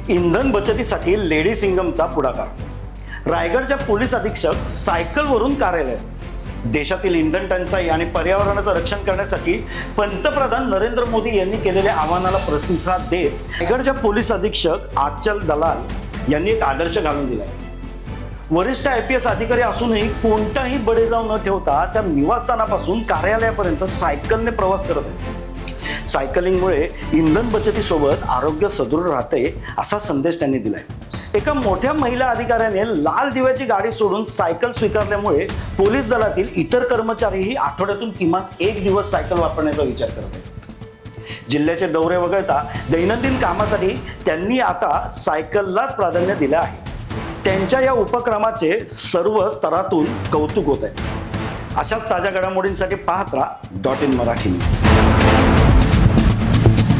इंधन बचतीसाठी लेडी सिंगमचा पुढाकार. रायगडच्या पोलीस अधीक्षक सायकलवरून कार्यालयात. देशातील इंधन टंचाई आणि पर्यावरणाचं रक्षण करण्यासाठी पंतप्रधान नरेंद्र मोदी यांनी केलेल्या आवाहनाला प्रतिसाद देत रायगडच्या पोलीस अधीक्षक आचल दलाल यांनी एक आदर्श घालून दिलाय. वरिष्ठ IPS अधिकारी असूनही कोणताही बडेजाव न ठेवता त्या निवासस्थानापासून कार्यालयापर्यंत सायकलने प्रवास करत आहेत. सायकलिंगमुळे इंधन बचतीसोबत आरोग्य सदृढ राहते असा संदेश त्यांनी दिलाय. एका मोठ्या महिला अधिकाऱ्याने लाल दिव्याची गाडी सोडून सायकल स्वीकारल्यामुळे पोलीस दलातील इतर कर्मचारीही आठवड्यातून किमान एक दिवस सायकल वापरण्याचा विचार करत आहेत. जिल्ह्याचे दौरे वगळता दैनंदिन कामासाठी त्यांनी आता सायकललाच प्राधान्य दिलं आहे. त्यांच्या या उपक्रमाचे सर्व स्तरातून कौतुक होत आहे. अशाच ताज्या घडामोडींसाठी पाहत राहा .in मराठी न्यूज.